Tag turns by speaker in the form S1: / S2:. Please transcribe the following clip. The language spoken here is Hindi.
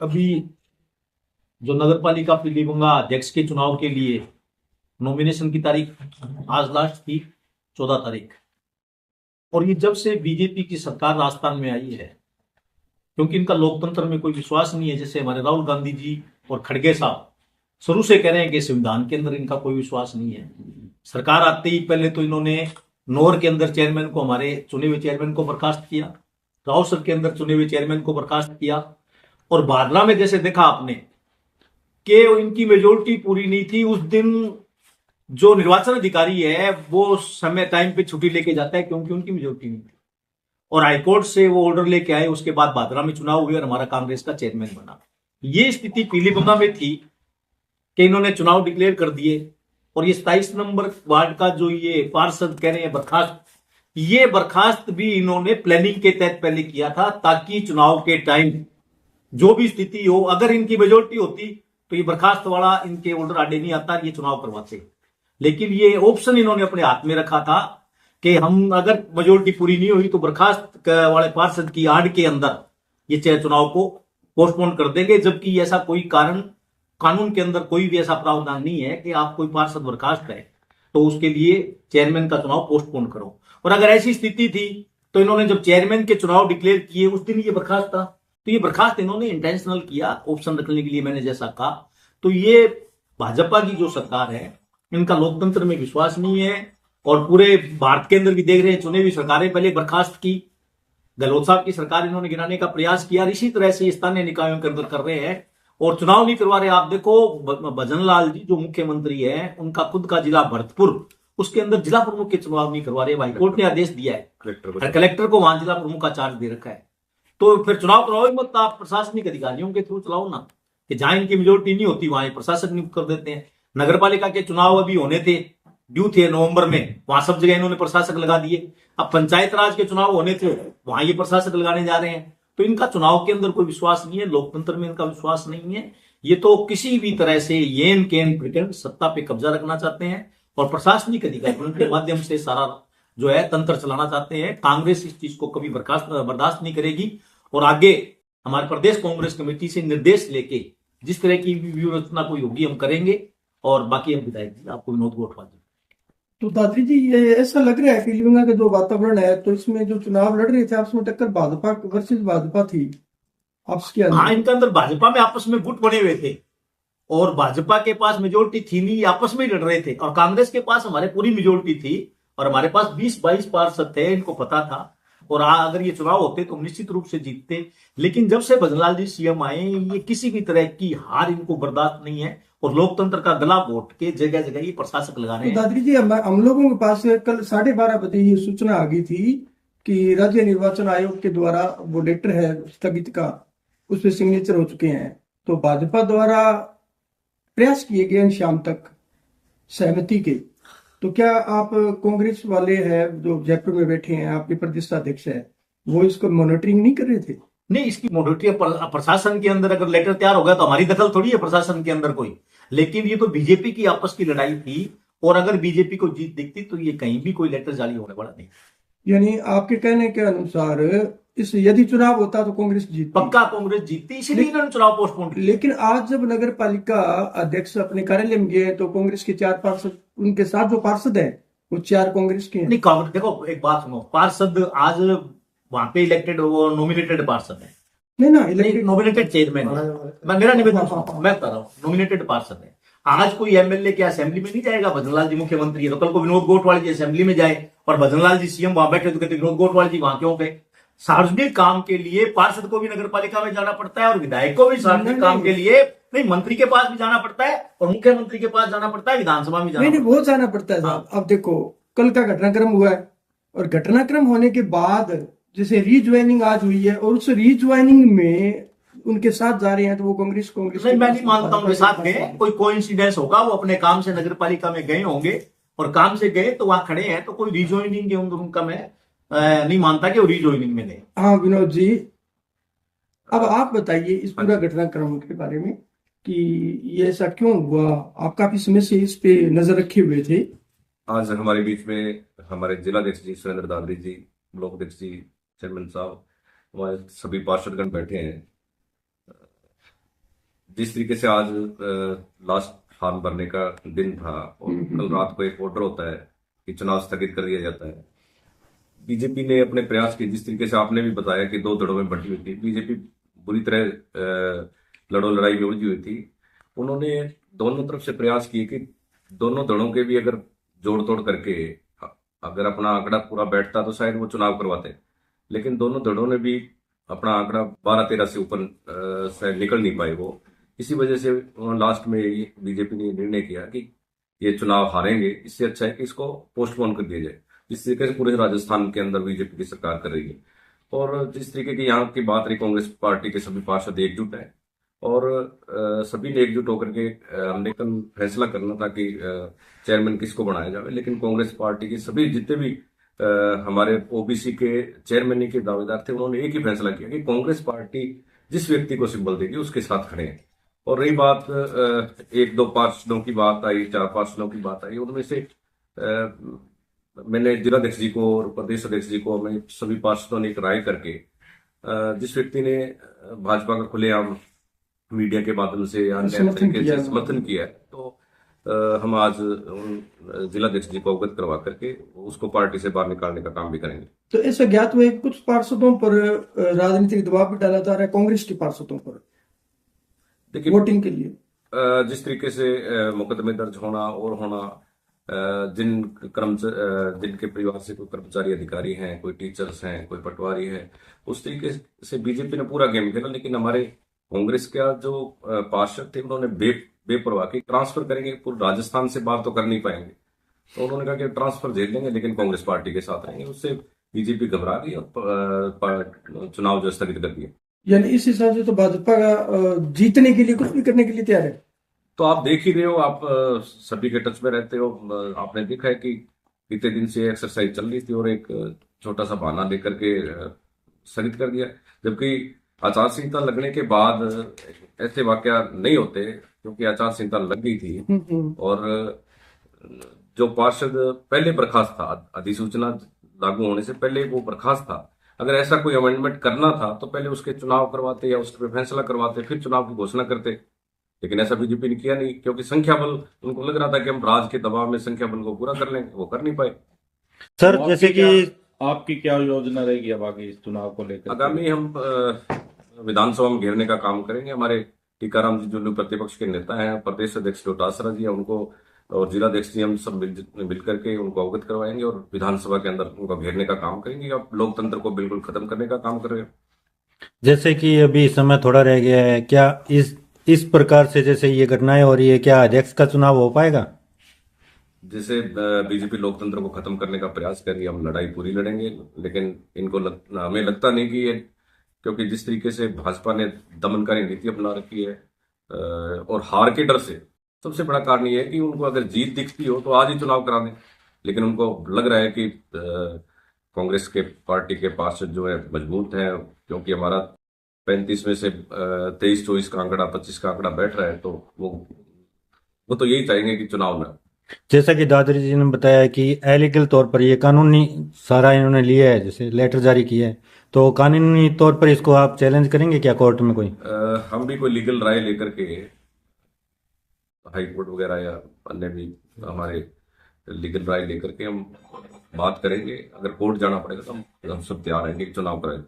S1: अभी जो नगर पालिका पीलीभंगा अध्यक्ष के चुनाव के लिए नॉमिनेशन की तारीख आज लास्ट थी 14 तारीख। और ये जब से बीजेपी की सरकार राजस्थान में आई है, क्योंकि इनका लोकतंत्र में कोई विश्वास नहीं है। जैसे हमारे राहुल गांधी जी और खड़गे साहब शुरू से कह रहे हैं कि संविधान के अंदर इनका कोई विश्वास नहीं है। सरकार आते ही पहले तो इन्होंने नौर के अंदर चेयरमैन को, हमारे चुने हुए चेयरमैन को बर्खास्त किया, रावसर के अंदर चुने हुए चेयरमैन को बर्खास्त किया, और बादला में जैसे देखा आपने कि इनकी मेजोरिटी पूरी नहीं थी। उस दिन जो निर्वाचन अधिकारी है वो समय टाइम पे छुट्टी लेके जाता है क्योंकि उनकी मेजोरिटी नहीं थी, और हाईकोर्ट से वो ऑर्डर लेके आए। उसके बाद बादरा में चुनाव हुए और हमारा कांग्रेस का चेयरमैन बना। ये स्थिति पीलीभंगा में थी कि इन्होंने चुनाव डिक्लेयर कर दिए, और ये 27 नंबर वार्ड का जो ये पार्षद कह रहे हैं बर्खास्त, ये बर्खास्त भी इन्होंने प्लानिंग के तहत पहले किया था, ताकि चुनाव के टाइम जो भी स्थिति हो, अगर इनकी मेजोरिटी होती तो ये बर्खास्त वाला इनके ऑर्डर आगे नहीं आता, ये चुनाव करवाते। लेकिन ये ऑप्शन इन्होंने अपने हाथ में रखा था कि हम अगर मेजोरिटी पूरी नहीं हुई तो बर्खास्त वाले पार्षद की आड़ के अंदर ये चुनाव को पोस्टपोन कर देंगे, जबकि ऐसा कोई कारण कानून के अंदर कोई भी ऐसा प्रावधान नहीं है कि आप कोई पार्षद बर्खास्त है तो उसके लिए चेयरमैन का चुनाव पोस्टपोन करो। और अगर ऐसी स्थिति थी तो इन्होंने जब चेयरमैन के चुनाव डिक्लेयर किए उस दिन ये बर्खास्त था, तो ये बर्खास्त इन्होंने इंटेंशनल किया ऑप्शन रखने के लिए। मैंने जैसा कहा, तो ये भाजपा की जो सरकार है इनका लोकतंत्र में विश्वास नहीं है। और पूरे भारत के अंदर भी देख रहे हैं, चुने हुई सरकारें पहले बर्खास्त की, गहलोत साहब की सरकार इन्होंने गिराने का प्रयास किया, इसी तरह से स्थानीय निकायों के अंदर कर रहे हैं और चुनाव नहीं करवा रहे। आप देखो भजन लाल जी जो मुख्यमंत्री है, उनका खुद का जिला भरतपुर, उसके अंदर जिला प्रमुख के चुनाव नहीं करवा रहे। हाईकोर्ट ने आदेश दिया है, कलेक्टर को वहां जिला प्रमुख का चार्ज दे रखा है। तो फिर चुनाव करवाओ मत, आप प्रशासनिक अधिकारियों के थ्रू चलाओ ना, कि जहां इनकी मेजोरिटी नहीं होती वहां प्रशासक नियुक्त कर देते हैं। नगर पालिका के चुनाव अभी होने थे, ड्यू थे नवंबर में, वहां सब जगह इन्होंने प्रशासक लगा दिए। अब पंचायत राज के चुनाव होने थे, वहां ये प्रशासक लगाने जा रहे हैं। तो इनका चुनाव के अंदर कोई विश्वास नहीं है, लोकतंत्र में इनका विश्वास नहीं है। ये तो किसी भी तरह से येन केन प्रिटेंड सत्ता पे कब्जा रखना चाहते हैं और प्रशासनिक अधिकारियों के माध्यम से सारा जो है तंत्र चलाना चाहते हैं। कांग्रेस इस चीज को कभी बर्दाश्त नहीं करेगी और आगे हमारे प्रदेश कांग्रेस कमेटी से निर्देश लेके जिस तरह की व्यूह रचना कोई होगी हम करेंगे। और बाकी हम विधायक जी आपको विनोद गोठवा जी।
S2: तो दादरी जी, ये ऐसा लग रहा है पीलीभंगा का जो वातावरण है, तो इसमें जो चुनाव लड़ रहे थे आपस में टक्कर भाजपा वर्सेस भाजपा थी आपस के अंदर।
S1: हाँ, इनके अंदर भाजपा में आपस में गुट बने हुए थे और भाजपा के पास मेजोरिटी थी नहीं, आपस में ही लड़ रहे थे। और कांग्रेस के पास हमारे पूरी मेजोरिटी थी और हमारे पास 20-22 पार्षद थे, इनको पता था। और अगर ये चुनाव होते तो निश्चित रूप से जीतते। लेकिन जब से भजनलाल जी सीएम आए, ये किसी भी तरह की हार इनको बर्दाश्त नहीं है और लोकतंत्र का गला घोट के जगह जगह ये प्रशासक लगा रहे हैं।
S2: तो दादरी जी, हम लोगों के पास कल 12:30 बजे ये सूचना आ गई थी कि राज्य निर्वाचन आयोग के द्वारा वो लेटर है स्थगित का, उस पर सिग्नेचर हो चुके हैं। तो भाजपा द्वारा प्रयास किए गए शाम तक सहमति के। तो क्या आप कांग्रेस वाले हैं जो जयपुर में बैठे हैं, आपके प्रदेश अध्यक्ष है, वो इसको मॉनिटरिंग नहीं कर रहे थे?
S1: नहीं, इसकी मॉनिटरिंग प्रशासन के अंदर अगर लेटर तैयार हो गया तो हमारी दखल थोड़ी है प्रशासन के अंदर कोई। लेकिन ये तो बीजेपी की आपस की लड़ाई थी और अगर बीजेपी को जीत दिखती तो ये कहीं भी कोई लेटर जारी होने वाला नहीं।
S2: यानी आपके कहने के अनुसार इस यदि चुनाव होता तो कांग्रेस जीतती?
S1: पक्का कांग्रेस जीतती, इसीलिए इन्होंने चुनाव पोस्टपोन किया।
S2: लेकिन आज जब नगर पालिका अध्यक्ष अपने कार्यालय में गए तो कांग्रेस के 4 पार्षद, उनके साथ जो पार्षद है वो 4 कांग्रेस के हैं।
S1: नहीं, कांग्रेस देखो एक बात सुनो, पार्षद आज वहां पे इलेक्टेड वो नॉमिनेटेड पार्षद है।
S2: नहीं,
S1: नॉमिनेटेड चेयरमैन है। मैं मेरा निवेदन मैं बता रहा हूँ, नॉमिनेटेड पार्षद है। आज कोई एमएलए के असेंबली में नहीं जाएगा, भजनलाल जी मुख्यमंत्री है तो कल को विनोद गोठवाल जी असेंबली में जाए और भजनलाल जी सीएम वहां बैठे तो कहते विनोद गोठवाल जी वहां क्यों गए? सार्वजनिक काम के लिए पार्षद को भी नगर पालिका में जाना पड़ता है और विधायक को भी सार्वजनिक काम के लिए नहीं, मंत्री के पास भी जाना पड़ता है और मुख्यमंत्री के पास जाना पड़ता है, विधानसभा में जाना
S2: नहीं, बहुत जाना पड़ता है साहब। अब देखो कल का घटनाक्रम हुआ है और घटनाक्रम होने के बाद जैसे रीज्वाइनिंग आज हुई है और उस रीज्वाइनिंग में उनके साथ जा रहे हैं, तो वो कांग्रेस
S1: नहीं, मैं नहीं मानता उनके साथ गए। कोई कोइंसिडेंस होगा, वो अपने काम से नगर पालिका में गए होंगे और काम से गए तो वहां खड़े हैं, तो कोई रीज्वाइनिंग के अंदर उनका मैं नहीं मानता कि वो रीज्वाइनिंग में गए।
S2: हाँ विनोद जी, अब आप बताइए इस पूरा घटनाक्रम के बारे में कि ये ऐसा क्यों हुआ? आप काफी समय से इस पे नजर रखे हुए थे।
S3: आज हमारे बीच में हमारे जिलाध्यक्ष जी सुरेंद्र दादरी जी, ब्लॉक अध्यक्ष जी, चेयरमैन साहब, हमारे सभी पार्षदगण बैठे हैं। जिस तरीके से आज लास्ट फॉर्म भरने का दिन था और कल रात को एक ऑर्डर होता है कि चुनाव स्थगित कर दिया जाता है, बीजेपी ने अपने प्रयास किए। जिस तरीके से आपने भी बताया कि 2 दड़ों में बंटी हुई थी, बीजेपी बुरी तरह लड़ो लड़ाई में उलझी हुई थी। उन्होंने दोनों तरफ से प्रयास किए कि दोनों दड़ों के भी अगर जोड़ तोड़ करके अगर अपना आंकड़ा पूरा बैठता तो शायद वो चुनाव करवाते, लेकिन दोनों दड़ों ने भी अपना आंकड़ा 12-13 से ऊपर से निकल नहीं पाए वो। इसी वजह से लास्ट में बीजेपी ने निर्णय किया कि ये चुनाव हारेंगे, इससे अच्छा है कि इसको पोस्टपोन कर दिया जाए। जिस तरीके से पूरे राजस्थान के अंदर बीजेपी की सरकार कर रही है और जिस तरीके की यहाँ की बात रही, कांग्रेस पार्टी के सभी पार्षद एकजुट हैं और सभी ने एकजुट होकर के हमने कल फैसला करना था कि चेयरमैन किसको बनाया जाए, लेकिन कांग्रेस पार्टी के सभी जितने भी हमारे ओबीसी के चेयरमैन के दावेदार थे, उन्होंने एक ही फैसला किया कि कांग्रेस पार्टी जिस व्यक्ति को सिंबल देगी उसके साथ खड़े हैं। और रही बात 1-2 पार्षदों की बात आई, 4 पार्षदों की बात आई, उनमें से मैंने जिलाध्यक्ष जी को और प्रदेश अध्यक्ष जी को, हमें सभी पार्षदों ने एक राय करके जिस व्यक्ति ने भाजपा का खुलेआम मीडिया के माध्यम से या अन्य तरीके से समर्थन किया है, तो हम आज उन जिलाध्यक्ष जी को अवगत करवा करके उसको पार्टी से बाहर निकालने का काम भी करेंगे।
S2: तो ऐसा ज्ञात हुआ कुछ पार्षदों पर राजनीतिक दबाव भी डाला जा रहा है कांग्रेस के पार्षदों पर
S3: देखिए,
S2: वोटिंग के लिए।
S3: जिस तरीके से मुकदमे दर्ज होना और होना, जिनके परिवार से कोई कर्मचारी अधिकारी हैं, कोई टीचर्स हैं, कोई पटवारी है, उस तरीके से बीजेपी ने पूरा गेम खेला। लेकिन हमारे कांग्रेस का जो पार्षद थे, उन्होंने बेपरवाह की ट्रांसफर करेंगे, पूरे राजस्थान से बात तो कर नहीं पाएंगे, तो उन्होंने कहा कि ट्रांसफर झेल लेंगे लेकिन कांग्रेस पार्टी के साथ रहेंगे। उससे बीजेपी घबरा गई और चुनाव जो स्थगित कर दिए।
S2: यानी इस हिसाब से तो भाजपा का जीतने के लिए कुछ भी करने के लिए तैयार है।
S3: तो आप देख ही रहे हो, आप सभी के टच में रहते हो, आपने देखा है कि बीते दिन से एक्सरसाइज चल रही थी और एक छोटा सा बहाना लेकर के स्थगित कर दिया, जबकि आचार संहिता लगने के बाद ऐसे वाकया नहीं होते, क्योंकि आचार संहिता लग गई थी और जो पार्षद पहले बर्खास्त था, अधिसूचना लागू होने से पहले वो बर्खास्त था, अगर ऐसा कोई अमेंडमेंट करना था तो पहले उसके चुनाव करवाते या उस पर फैसला करवाते, फिर चुनाव की घोषणा करते। लेकिन ऐसा बीजेपी ने किया नहीं, क्योंकि संख्या बल, उनको लग रहा था कि हम राज के दबाव में संख्या बल को पूरा कर लेंगे, वो कर नहीं पाए।
S4: सर, जैसे कि आपकी क्या योजना रहेगी अब आगे इस चुनाव को लेकर?
S3: आगामी हम विधानसभा में घेरने का काम करेंगे। हमारे टीकाराम जी जो प्रतिपक्ष के नेता हैं, प्रदेश अध्यक्ष डोटासरा जी हैं, उनको और जिलाध्यक्ष जी, हम सब मिल करके उनको अवगत करवाएंगे और विधानसभा के अंदर उनको घेरने का काम करेंगे। अब लोकतंत्र को बिल्कुल खत्म करने का काम कर रहे हैं। जैसे
S4: कि अभी समय थोड़ा रह गया है, क्या इस प्रकार से जैसे ये घटनाएं हो रही है, क्या अध्यक्ष का चुनाव हो पाएगा?
S3: जैसे बीजेपी लोकतंत्र को खत्म करने का प्रयास कर रही है, हम लड़ाई पूरी लड़ेंगे, लेकिन हमें लगता नहीं कि ये, क्योंकि जिस तरीके से भाजपा ने दमनकारी नीति अपना रखी है और हार के डर से, सबसे बड़ा कारण ये है कि उनको अगर जीत दिखती हो तो आज ही चुनाव करा दें, लेकिन उनको लग रहा है कि कांग्रेस के पार्टी के पार्षद जो है मजबूत हैं, क्योंकि हमारा 35 में से 23-24 का आंकड़ा, 25 का आंकड़ा बैठ रहा है, तो वो तो यही चाहेंगे कि चुनाव में।
S4: जैसा कि दादाजी जी ने बताया कि एलिगल तौर पर ये कानूनी सारा इन्होंने लिया है, जैसे लेटर जारी किया है, तो कानूनी तौर पर इसको आप चैलेंज करेंगे क्या कोर्ट में? कोई
S3: हम भी कोई लीगल राय लेकर के, हाई कोर्ट वगैरह या अन्य भी हमारे लीगल राय लेकर के हम बात करेंगे। अगर कोर्ट जाना पड़ेगा तो हम सब तैयार रहेंगे कि चुनाव कराएं।